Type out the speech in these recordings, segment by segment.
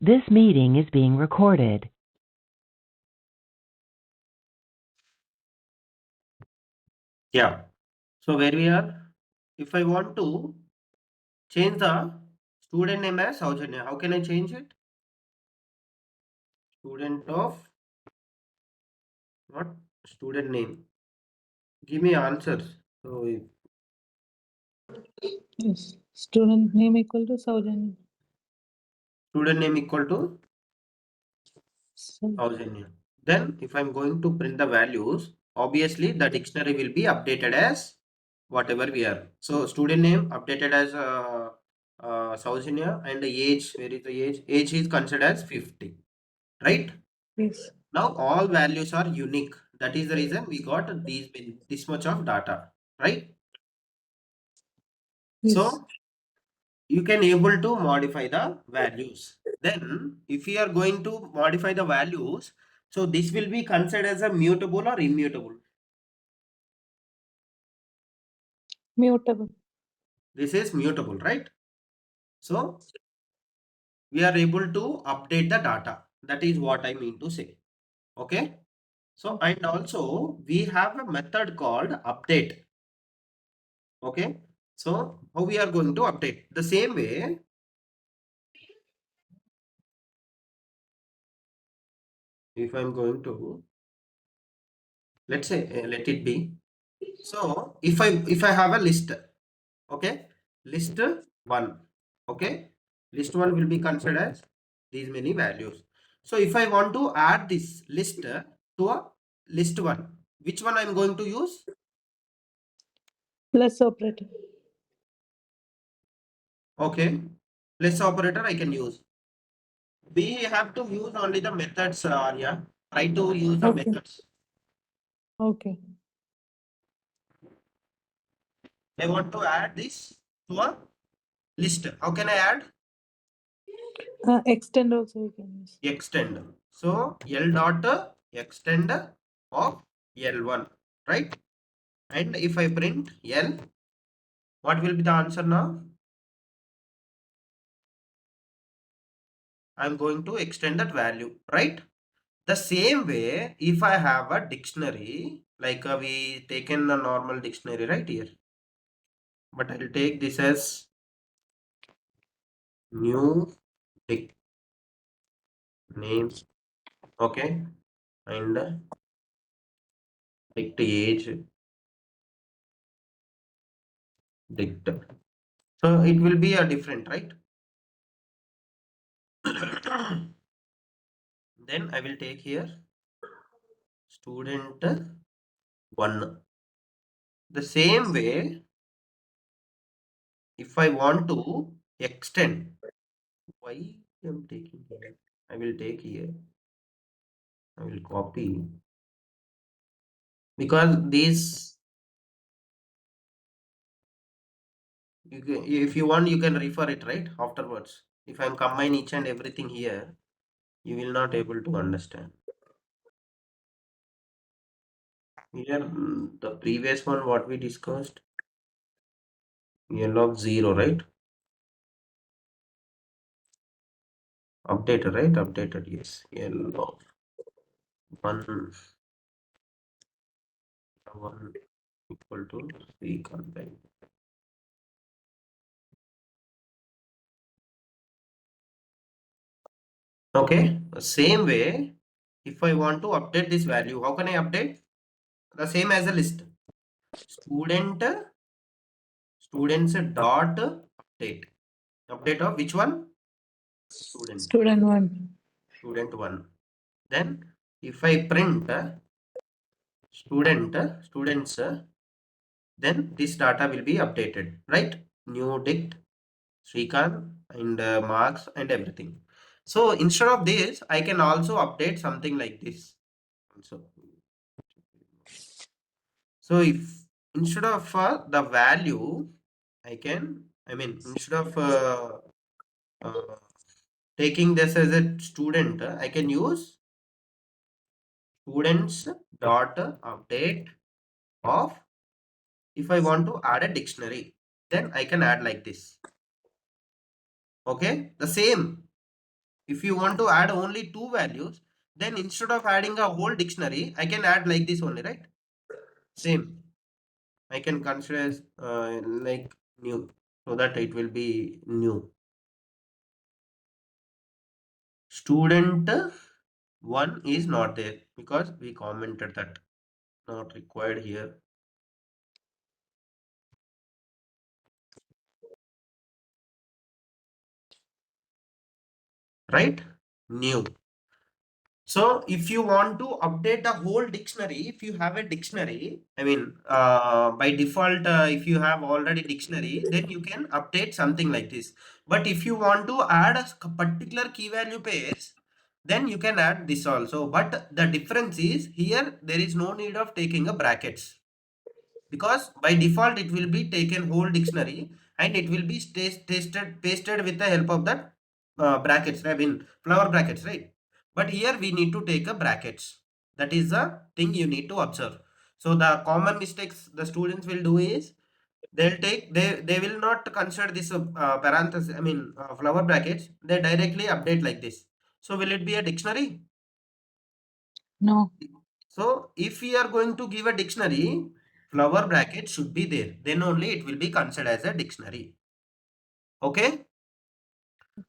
This meeting is being recorded. Yeah. So where we are? If I want to change the student name as Saujanya, how can I change it? Student of what? Student name. Give me answers. So Yes. Student name equal to Saujanya. student name equal to So, Saujanya. Then if I'm going to print the values, obviously the dictionary will be updated as whatever we are. So student name updated as Saujanya, and the age, where is the age? Age is considered as 50, right? yes. Now all values are unique. That is the reason we got this much of data, right? Yes. So you can able to modify the values. Then if you are going to modify the values, so this will be considered as a mutable or immutable. Mutable. This is mutable, right? So we are able to update the data. That is what I mean to say. Okay. So and also we have a method called update. Okay. So how we are going to update? The same way, if I'm going to, let's say, let it be. So if I have a list, okay, list one, okay, list one will be considered as these many values. So if I want to add this list to a list one, which one I'm going to use? Plus operator. Okay, less operator I can use. We have to use only the methods, Arya. Try to use the Okay. methods. Okay. I want to add this to a list. How can I add? Extend also you can use. Extend. So L dot extend of L1, right? And if I print L, what will be the answer now? I'm going to extend that value, right? The same way, if I have a dictionary, like we taken a normal dictionary right here, but I'll take this as new dict name, okay, and dict age, dict. So it will be a different, right? Then I will take here student 1. The same way, if I want to extend, why I'm taking here? I will take here. I will copy, because these, if you want, you can refer it right afterwards. If I'm combine each and everything here, you will not able to understand. Here, the previous one what we discussed, L of 0, right? Updated, right? Updated, yes. L of 1 equal to 3 content. Okay, same way, if I want to update this value, how can I update? The same as a list. Students dot update. Update of which one? Student. Student 1. Student 1. Then if I print students, then this data will be updated, right? New dict, Srikant, and marks and everything. So instead of this, I can also update something like this. So if instead of the value, instead of uh, taking this as a student, I can use students dot update of, if I want to add a dictionary, then I can add like this. Okay, the same. If you want to add only two values, then instead of adding a whole dictionary, I can add like this only, right? Same. I can consider as like new, so that it will be new. Student one is not there because we commented that not required here. Right? New. So if you want to update a whole dictionary, if you have a dictionary, I mean, by default, if you have already dictionary, then you can update something like this. But if you want to add a particular key value pairs, then you can add this also. But the difference is here, there is no need of taking a brackets, because by default it will be taken whole dictionary and it will be pasted with the help of that brackets, I mean flower brackets, right? But here we need to take a brackets. That is the thing you need to observe. So the common mistakes the students will do is they'll take, they will not consider this parenthesis, I mean flower brackets. They directly update like this. So will it be a dictionary? No. So if we are going to give a dictionary, flower bracket should be there. Then only it will be considered as a dictionary. Okay.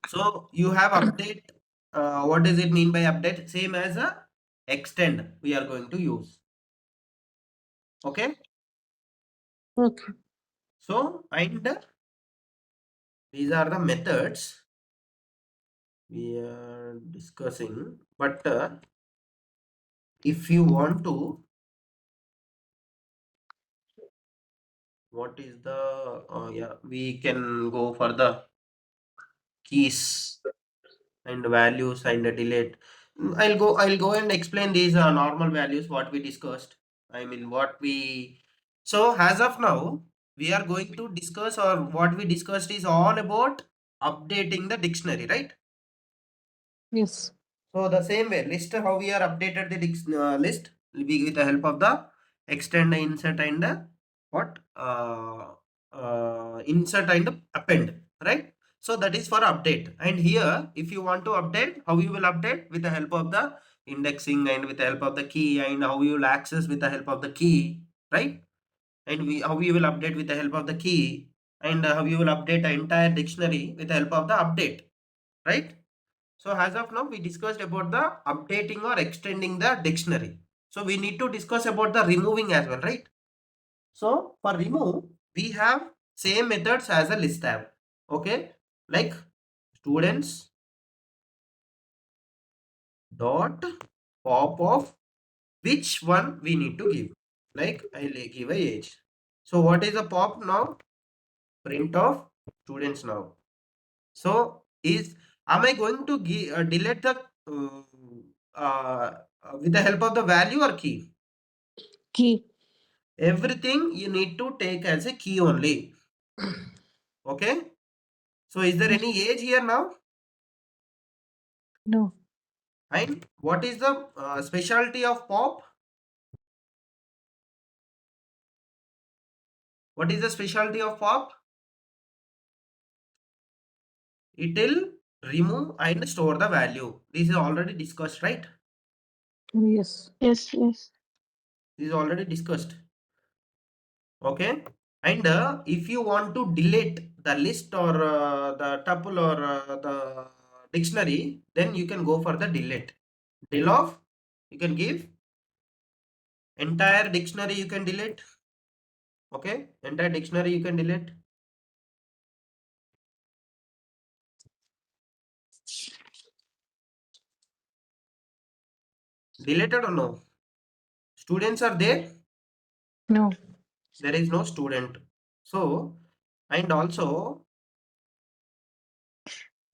So you have update. What does it mean by update? Same as a extend we are going to use. Okay. Okay. So and these are the methods we are discussing. But if you want to, what is the yeah, we can go for the keys and values and delete. I'll go and explain these normal values what we discussed. I mean what we, so as of now we are going to discuss, or what we discussed is all about updating the dictionary, right? Yes. So the same way list, how we are updated the list will be with the help of the extend, insert and what insert and append, right? So that is for update. And here if you want to update, how you will update? With the help of the indexing and with the help of the key, and how you will access with the help of the key, right? And we, how you will update with the help of the key, and how you will update the entire dictionary with the help of the update, right? So as of now, we discussed about the updating or extending the dictionary. So we need to discuss about the removing as well, right? So for remove, we have same methods as a list tab. Okay, like students dot pop of which one we need to give. Like I'll give a age. So what is the pop now? Print of students now. So is, am I going to delete the with the help of the value or key? Key. Everything you need to take as a key only. Okay. So is there any age here now? No. And what is the specialty of pop? What is the specialty of pop? It will remove and store the value. This is already discussed, right? Yes. Yes, yes. This is already discussed. Okay. And if you want to delete the list or the tuple or the dictionary, then you can go for the delete. Del of, you can give entire dictionary, you can delete. Okay, entire dictionary you can delete. Deleted or no? Students are there? No. There is no student. So, and also,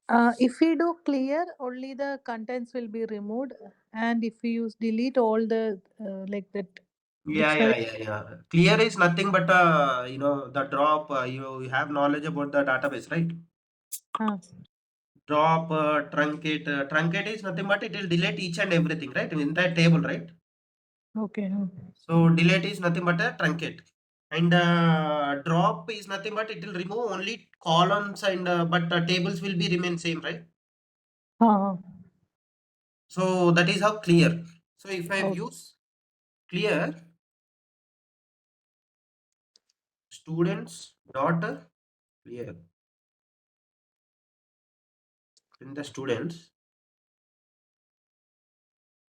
If we do clear, only the contents will be removed, and if we use delete, all the like that dictionary. yeah. Clear is nothing but the drop. You have knowledge about the database, right? Ah, Drop, truncate. Truncate is nothing but it will delete each and everything, right? In that table, right? okay. So delete is nothing but a truncate. And drop is nothing but it will remove only columns, and but tables will be remain same, right? Uh, So that is how clear. So if I okay. use clear students daughter clear in the students,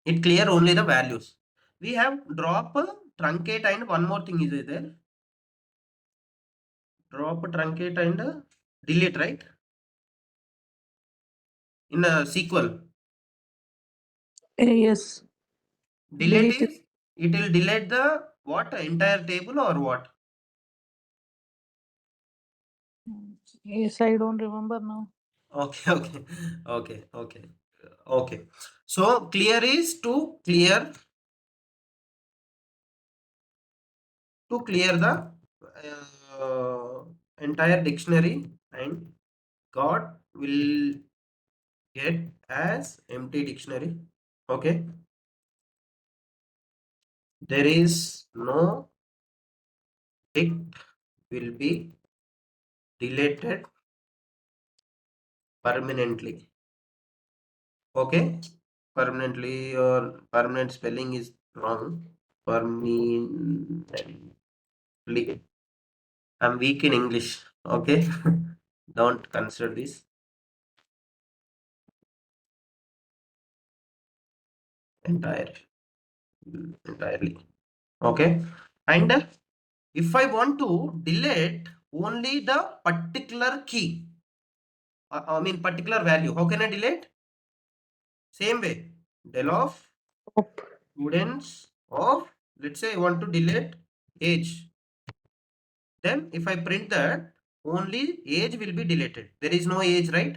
it clear only the values. We have drop, truncate, and one more thing is there. Drop, truncate, and delete, right? In a SQL, Yes. delete Delete it. is it will delete the what entire table or what? Yes, I don't remember now. Okay, okay, okay, okay, okay. So clear is to clear the entire dictionary, and God will get as empty dictionary. Okay, there is no dict will be deleted permanently. Okay, permanently or permanent spelling is wrong. Permanently. I'm weak in English. Okay, don't consider this entire entirely. Okay, and if I want to delete only the particular key, I mean particular value, how can I delete? Same way, del of Up. students of, let's say I want to delete age. Then if I print that, only age will be deleted. There is no age, right?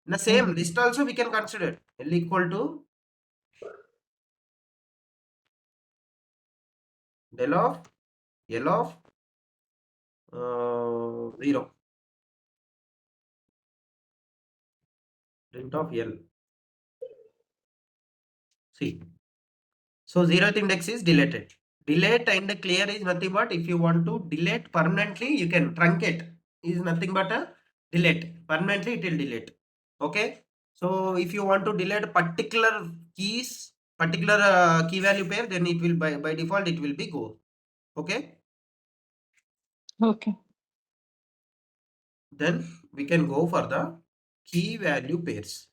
In the same list also we can consider L equal to del of L of 0. Print of L. See. So 0th index is deleted. Delete and clear is nothing but if you want to delete permanently, you can truncate is nothing but a delete. Permanently it will delete. Okay. So if you want to delete particular keys, particular key value pair, then it will by default it will be go. Okay. Okay. Then we can go for the key value pairs.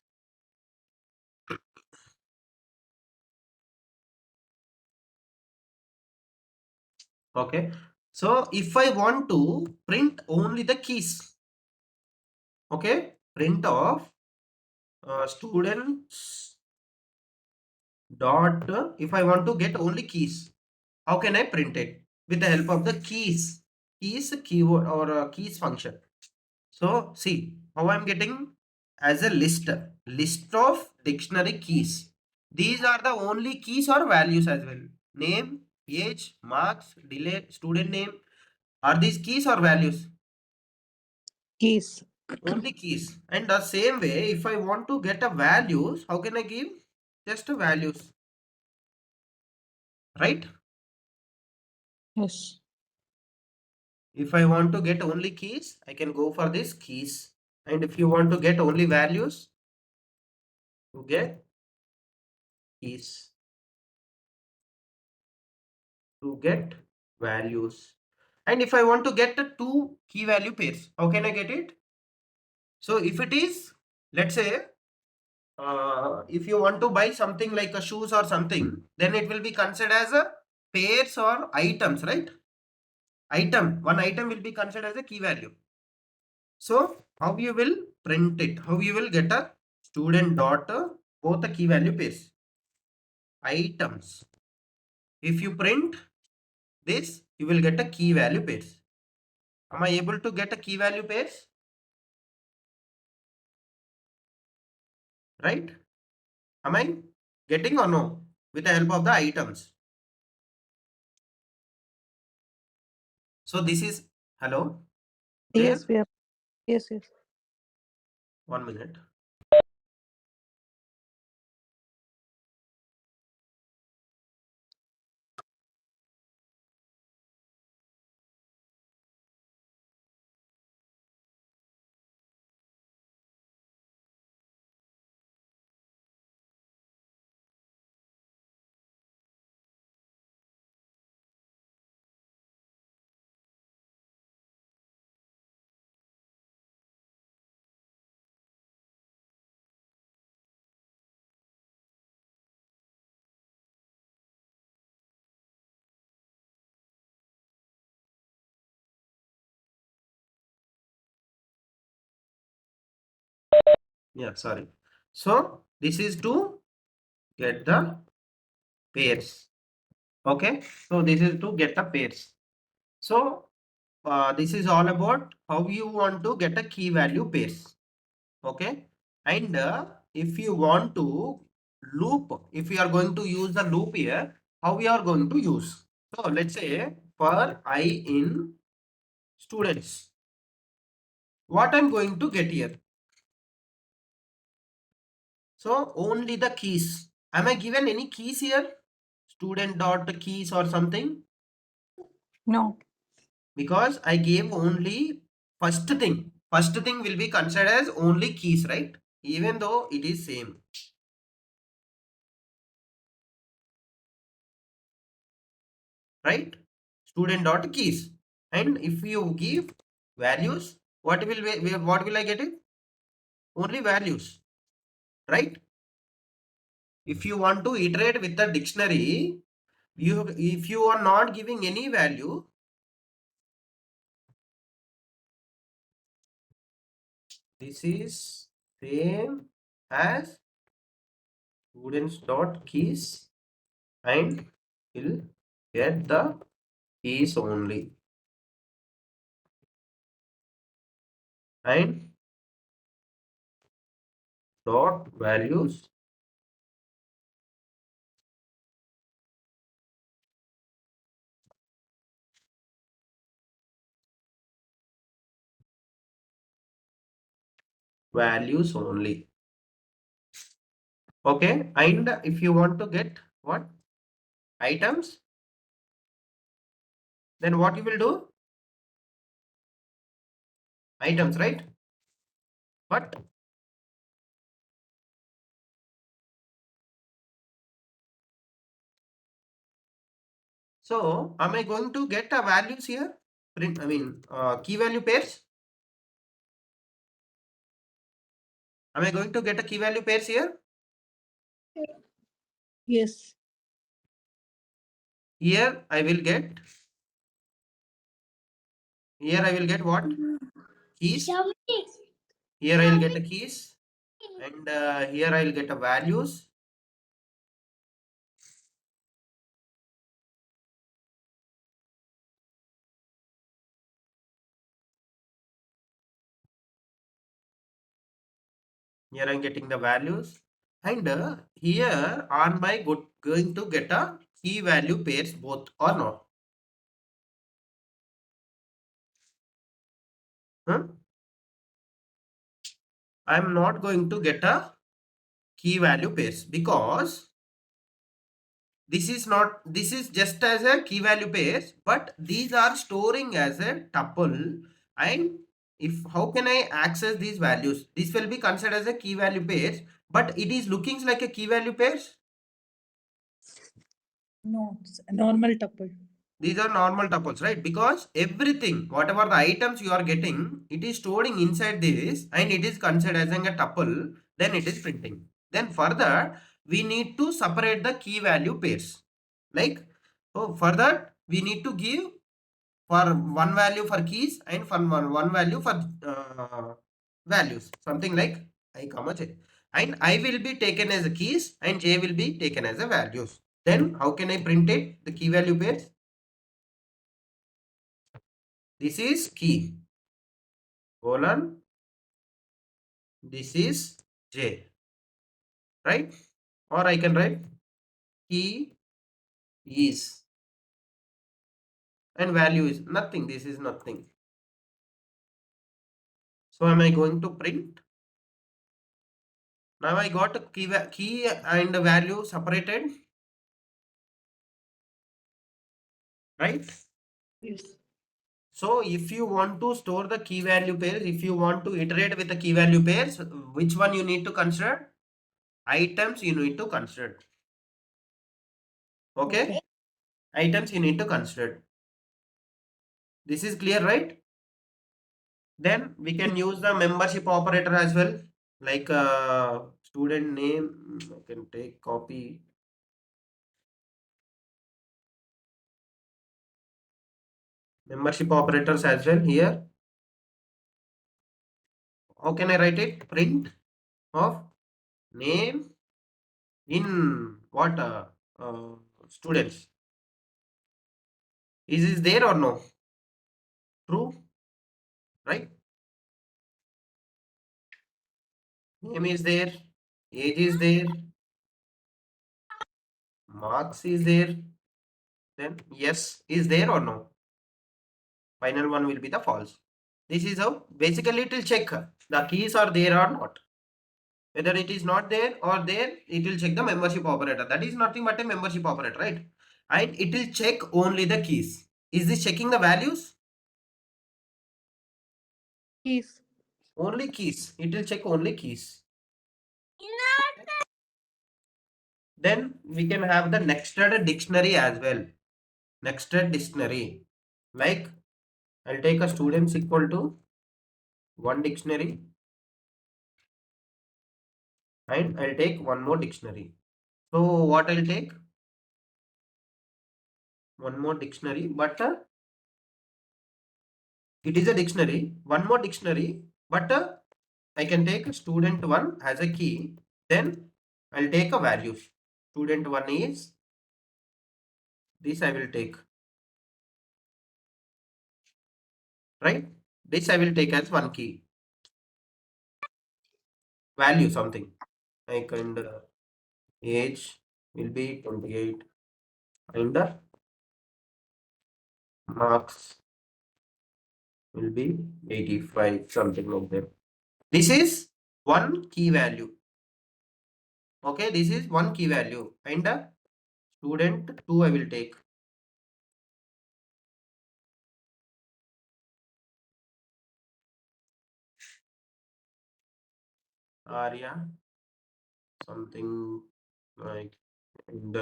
Okay. So if I want to print only the keys, okay, print of students dot, if I want to get only keys, how can I print it? With the help of the keys keyword or keys function. So see how I'm getting as a list of dictionary keys. These are the only keys or values as well. Name, age, marks, delay, student name. Are these keys or values? Keys. Only keys. And the same way, if I want to get a values, how can I give? Just a values, right? Yes. If I want to get only keys, I can go for this keys. And if you want to get only values, you get keys to get values. And if I want to get the two key value pairs, how can I get it? So if it is, let's say, if you want to buy something like a shoes or something, then it will be considered as a pairs or items, right? One item will be considered as a key value. So how you will print it? How you will get a student dot both the key value pairs items. If you print this, you will get a key value pairs. Am I able to get a key value pairs? Right? Am I getting or no? With the help of the items. So this is hello. Clear? Yes, we are. Yes, yes. 1 minute. Yeah, sorry. So this is to get the pairs. Okay, so this is to get the pairs. So this is all about how you want to get a key value pairs. Okay, and if you want to loop, if we are going to use the loop here, how we are going to use? So let's say for I in students, what I'm going to get here? So only the keys. Am I given any keys here? Student dot keys or something? No. Because I gave only first thing. First thing will be considered as only keys, right? Even though it is same. Right? Student dot keys. And if you give values, what will I get it? Only values. Right? If you want to iterate with the dictionary, if you are not giving any value, this is same as students dot keys and will get the keys only, and dot values values only. Okay, and if you want to get what items, then what you will do? Items, right? But so am I going to get a values here? Print, I mean key value pairs. Am I going to get a key value pairs here? Yes. Here I will get. Here I will get what? Keys. Here I will get a keys, and here I will get a values. Here I'm getting the values, and here on my going to get a key value pairs both or not. Huh? I'm not going to get a key value pairs because this is just as a key value pairs, but these are storing as a tuple. And if how can I access these values? This will be considered as a key value pairs, but it is looking like a key value pairs. No, it's a normal tuple. These are normal tuples, right? Because everything, whatever the items you are getting, it is storing inside this and it is considered as a tuple, then it is printing. Then further, we need to separate the key value pairs. Like, so for that, we need to give for one value for keys and for one value for values. Something like I comma j. And I will be taken as a keys and j will be taken as a values. Then how can I print it? The key value pairs. This is key colon, this is j, right? Or I can write key is and value is nothing. This is nothing. So am I going to print? Now I got a key and value separated, right? Yes. So if you want to store the key value pairs, if you want to iterate with the key value pairs, which one you need to consider? Items you need to consider. Okay? Items you need to consider. This is clear, right? Then we can use the membership operator as well, like student name. I can take copy. Membership operators as well here. How can I write it? Print of name in what students. Is this there or no? True, right? Name is there, age is there, marks is there. Then yes is there or no? Final one will be the false. This is how basically it will check the keys are there or not. Whether it is not there or there, it will check the membership operator. That is nothing but a membership operator, right? And it will check only the keys. Is this checking the values? Keys. Only keys. It will check only keys. Then we can have the nested dictionary as well. Nested dictionary. Like I'll take a students equal to one dictionary and I'll take one more dictionary. So what I'll take? One more dictionary, but it is a dictionary. One more dictionary, but I can take student 1 as a key. Then I'll take a values. Student 1 is this I will take. Right? This I will take as one key. Value something. Like and age will be 28 and marks will be 85, something like that. This is one key value. Okay, this is one key value and student 2 I will take. Arya something like and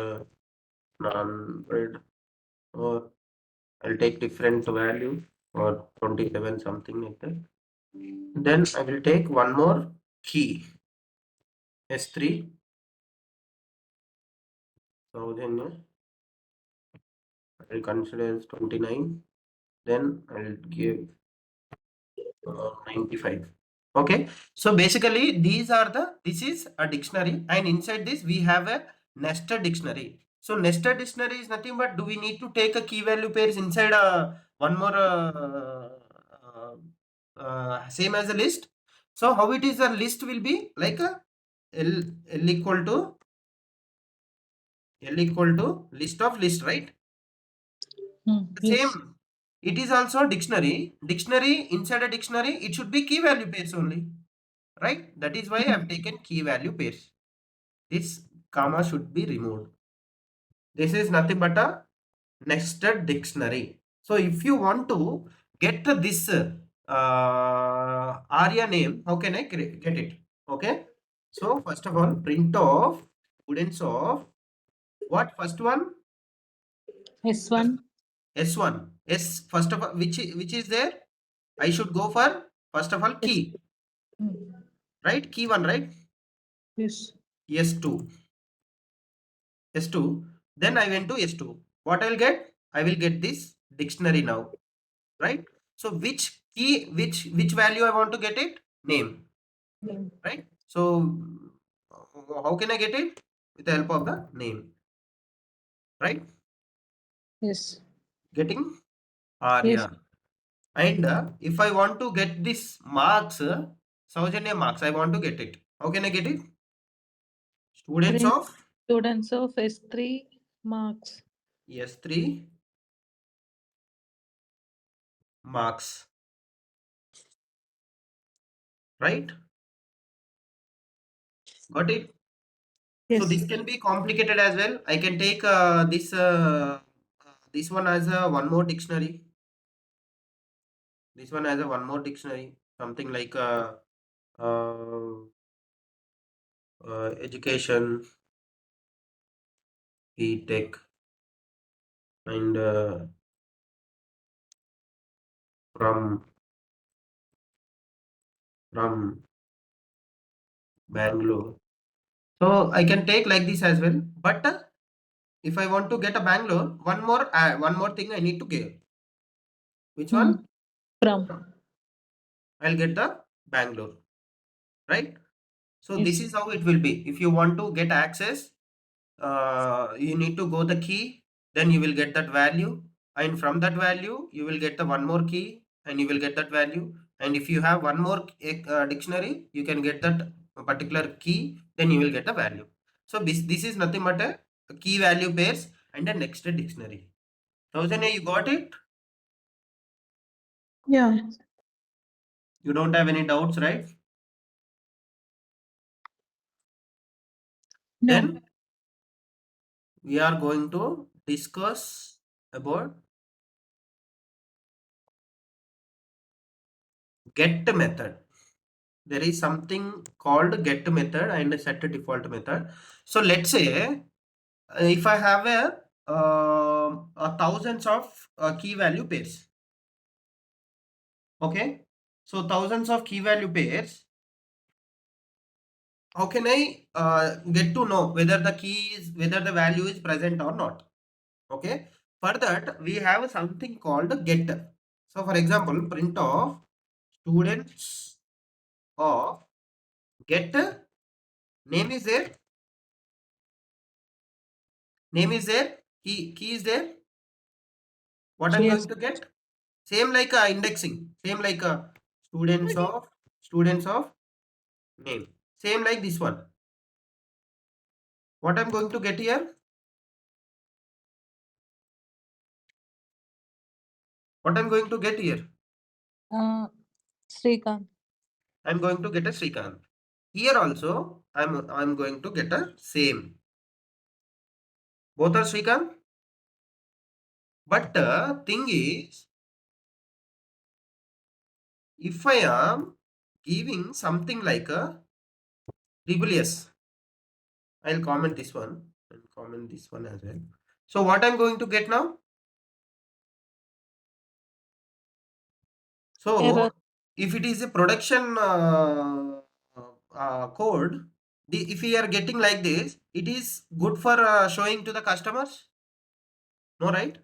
non-red, or I'll take different value or 27 something like that. Then I will take one more key S3 so then I will consider as 29, then I will give 95. Okay, so basically these are this is a dictionary and inside this we have a nested dictionary. So nested dictionary is nothing but do we need to take a key value pairs inside one more same as a list. So how it is, a list will be like a L equal to list of list, right? Yes. Same. It is also dictionary. Dictionary, inside a dictionary, it should be key value pairs only, right? That is why I have taken key value pairs. This comma should be removed. This is nothing but a nested dictionary. So if you want to get this Arya name, how can I get it? Okay. So first of all, print of students of what? First one? S1. S1. S first of all, which is there? I should go for first of all S. key, right? Key one, right? Yes. S2. S2. Then I went to S2. What I'll get? I will get this dictionary now, right? So which key, which value I want to get it? Name, right? So how can I get it? With the help of the name, right? Yes. Getting Yes. Arya. And if I want to get this marks, Saujanya marks, I want to get it. How can I get it? Students Print of students of S3 marks. S3 marks, right? Got it? So Yes. this can be complicated as well. I can take this one as a one more dictionary. This one as a one more dictionary. Something like uh, education, e-tech, and from Bangalore. So I can take like this as well. But if I want to get a Bangalore, one more thing I need to give. Which one? From. I'll get the Bangalore, right? So this Yes. is how it will be. If you want to get access, you need to go the key, then you will get that value, and from that value you will get the one more key and you will get that value, and if you have one more dictionary, you can get that particular key, then you will get the value. So this is nothing but a key value pairs and a nested dictionary. Rosanna, you got it? Yeah. You don't have any doubts, right? No. Then we are going to discuss about get method. There is something called get method and set default method. So let's say if I have a thousands of key value pairs, okay? So thousands of key value pairs. How can I get to know whether whether the value is present or not? Okay. For that we have something called get. So for example, print of students of get name is there, name is there, key is there. What I'm Yes. going to get? Same like indexing, same like students of name, same like this one. What I'm going to get here? What I'm going to get here? Srikanth. I'm going to get a Srikanth. Here also I'm going to get a same. Both are Srikanth. But thing is, if I am giving something like a triple S, I'll comment this one and comment this one as well. So what I'm going to get now? Error. So if it is a production code, if we are getting like this, it is good for showing to the customers. No, right?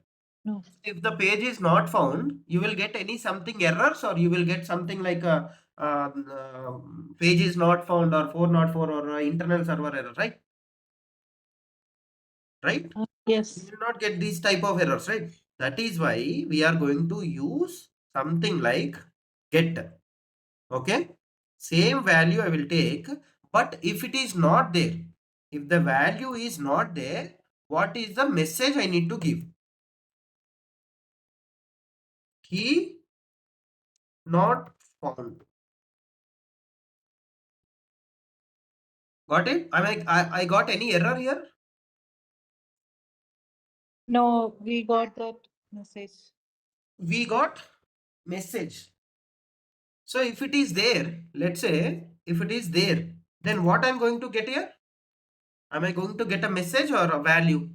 No. If the page is not found, you will get any something errors, or you will get something like a page is not found or 404 or internal server error, right? Right? You Yes. will not get these type of errors, right? That is why we are going to use something like get. Okay, same value I will take, but if it is not there, if the value is not there, what is the message I need to give? Key not found. Got it? I got any error here? No, we got that message. We got message. So if it is there, let's say if it is there, then what I'm going to get here? Am I going to get a message or a value?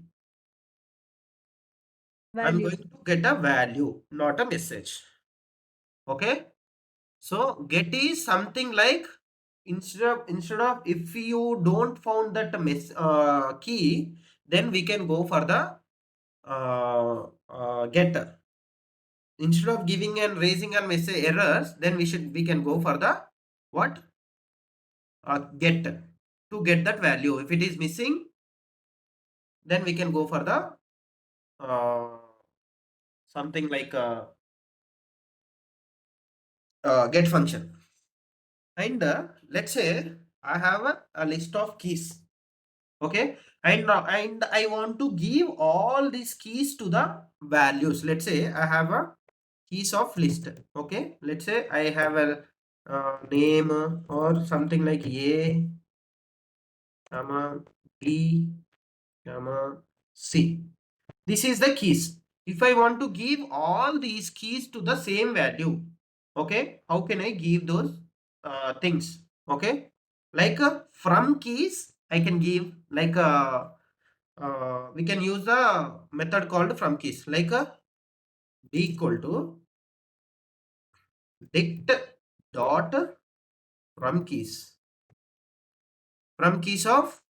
I'm Value. going to get a value, not a message. Okay. So get is something like instead of if you don't found that key, then we can go for the getter. Instead of giving and raising and message errors, then we can go for the what get to get that value. If it is missing, then we can go for the uh, something like get function. And let's say I have a list of keys. Okay, and I want to give all these keys to the values. Let's say I have a keys of list. Okay, let's say I have a name or something like A, comma B, comma C. This is the keys. If I want to give all these keys to the same value, okay, how can I give those things? Okay, like from keys I can give like we can use the method called from keys, like d equal to dict dot from keys of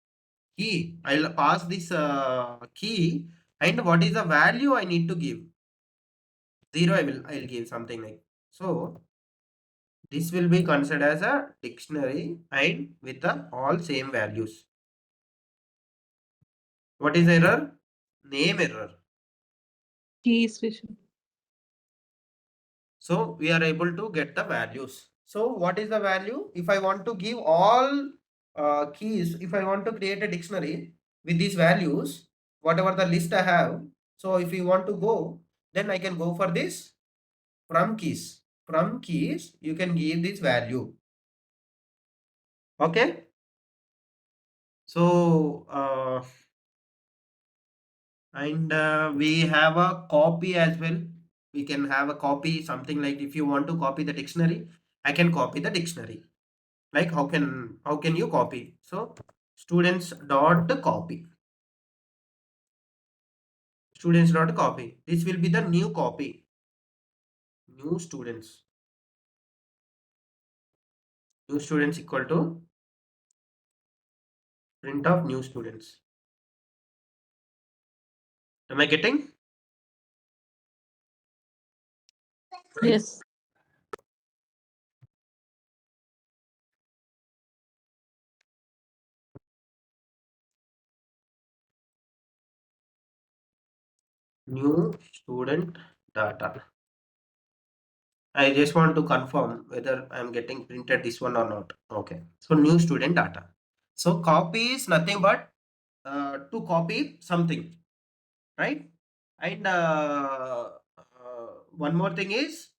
key. I'll pass this key, and what is the value I need to give? 0 I'll give something like so. This will be considered as a dictionary and with the all same values. What is error? Name error. Keys vision. So we are able to get the values. So what is the value? If I want to give all keys, if I want to create a dictionary with these values, whatever the list I have. So if you want to go, then I can go for this from keys. From keys, you can give this value. Okay. So and we have a copy as well. We can have a copy, something like if you want to copy the dictionary, I can copy the dictionary. Like how can you copy? So students dot copy. Students dot copy. This will be the new copy. New students. New students equal to print of new students. Am I getting? Yes. New student data. I just want to confirm whether I'm getting printed this one or not. Okay. So new student data. So copy is nothing but to copy something, right? And one more thing is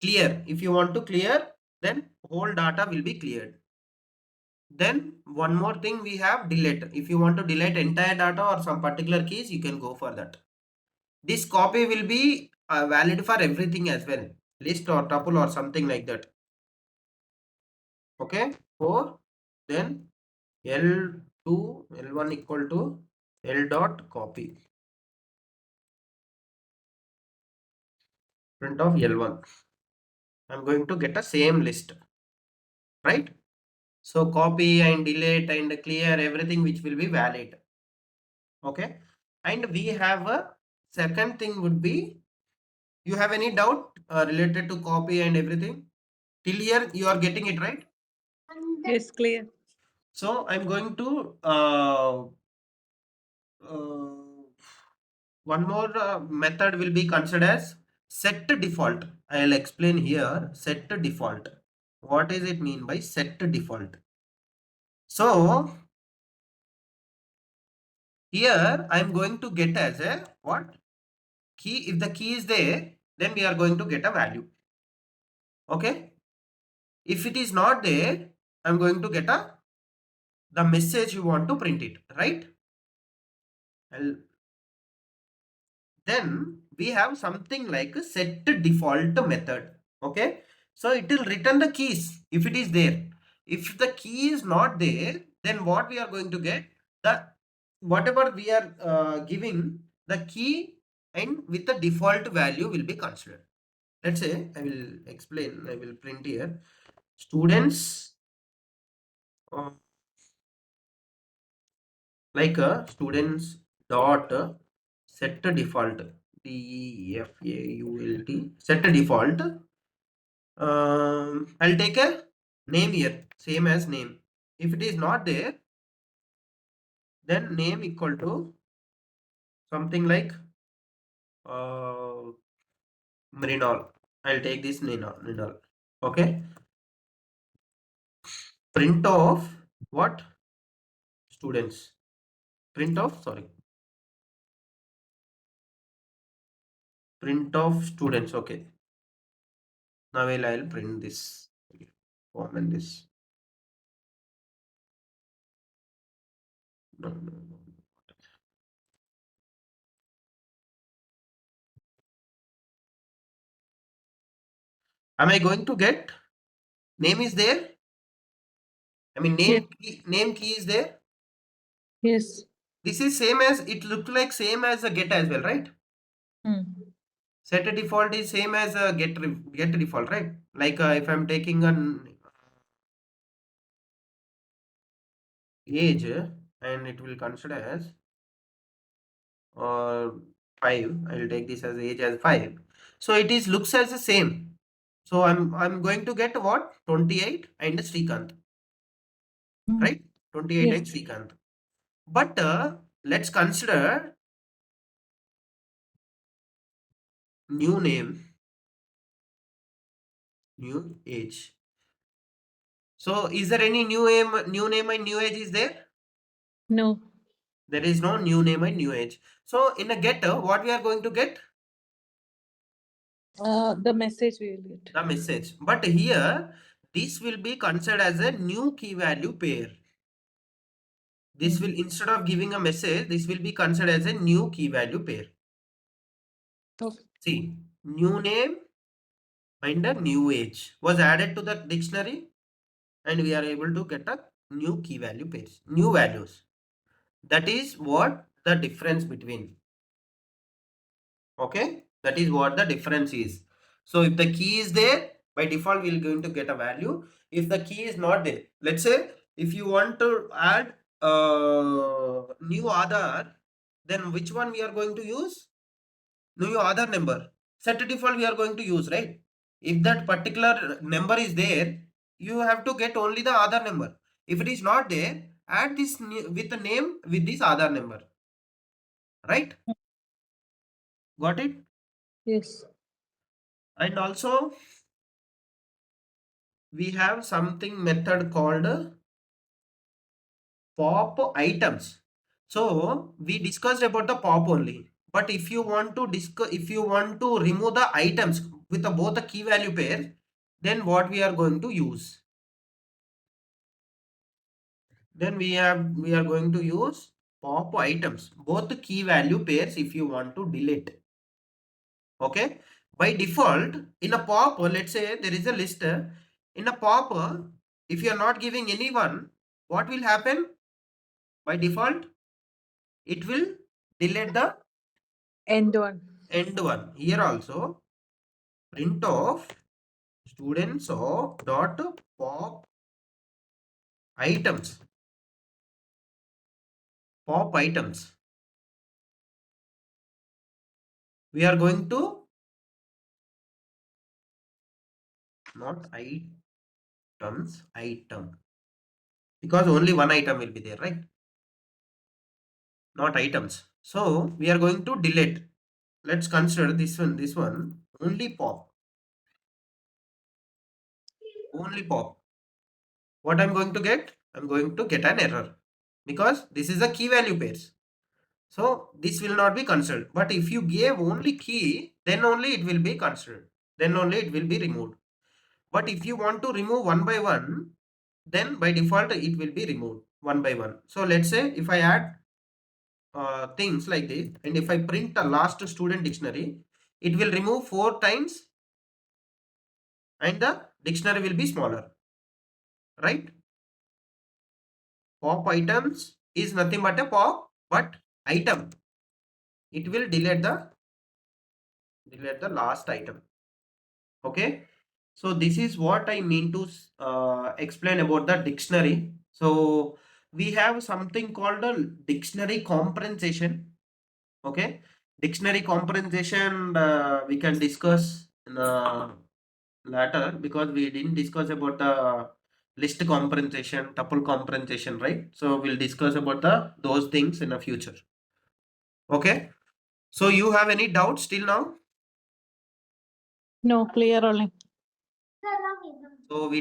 clear. If you want to clear, then whole data will be cleared. Then one more thing we have delete. If you want to delete entire data or some particular keys, you can go for that. This copy will be valid for everything as well. List or tuple or something like that. Okay. 4. Then L2, L1 equal to L dot copy. Print of L1. I'm going to get a same list. Right. So copy and delete and clear everything which will be valid. Okay. And we have a second thing would be, you have any doubt related to copy and everything? Till here you are getting it right? Yes, clear. So I'm going to uh, one more method will be considered as set default. I'll explain here set default. What does it mean by set default? So here I'm going to get as a what? Key. If the key is there, then we are going to get a value. Okay. If it is not there, I'm going to get a the message you want to print it, right? Then we have something like a set default method. Okay. So it will return the keys if it is there. If the key is not there, then what we are going to get, the whatever we are giving the key and with the default value will be considered. Let's say I will explain. I will print here students uh, like students dot set default default set default. I'll take a name here, same as name. If it is not there, then name equal to something like uh, Mrinal. I'll take this Ninal. Okay. Print of what? Students. Print of, sorry. Print of students. Okay. Now I'll print this. Comment this. No, no, no. Am I going to get name is there? I mean Yes. name key is there. Yes. This is same as it looked like same as a get as well, right? Hmm. Set a default is same as a get default, right? Like if I'm taking an age and it will consider as or 5. I'll take this as age as 5. So it is looks as the same. So I'm going to get what? 28 and Srikanth. Right? 28 Yes. and Srikanth. But let's consider new name, new age. So is there any new name and new age is there? No. There is no new name and new age. So in a getter, what we are going to get? The message we will get. The message. But here, this will be considered as a new key value pair. This will, instead of giving a message, this will be considered as a new key value pair. Okay. See, new name and a new age was added to the dictionary, and we are able to get a new key value pairs, new values. That is what the difference between. Okay, that is what the difference is. So if the key is there, by default we are going to get a value. If the key is not there, let's say if you want to add new Aadhaar, then which one we are going to use? New Aadhaar number. Set default we are going to use, right? If that particular number is there, you have to get only the Aadhaar number. If it is not there, add this with the name with this Aadhaar number. Right? Got it? Yes. And also we have something method called pop items. So we discussed about the pop only. But if you want to remove the items with both the key value pair, then what we are going to use? Then we are going to use pop items, both the key value pairs if you want to delete. Okay. By default, in a pop, let's say there is a list. In a pop, if you are not giving anyone, what will happen? By default, it will delete the End one. end one. Here also, print of students of dot pop items. Pop items. We are going to not items, item, because only one item will be there, right? Not items. So we are going to delete. Let's consider this one only pop. Only pop. What I'm going to get? I'm going to get an error because this is a key value pairs. So this will not be considered. But if you gave only key, then only it will be considered. Then only it will be removed. But if you want to remove one by one, then by default it will be removed one by one. So let's say if I add things like this, and if I print the last student dictionary, it will remove 4 times and the dictionary will be smaller, right? Pop items is nothing but a pop, but item. It will delete the last item. Okay. So this is what I mean to explain about the dictionary. So we have something called a dictionary compensation. Okay. Dictionary compensation we can discuss in later because we didn't discuss about the list compensation, tuple compensation, right? So we'll discuss about those things in the future. Okay. So you have any doubts till now? No, clear only. So we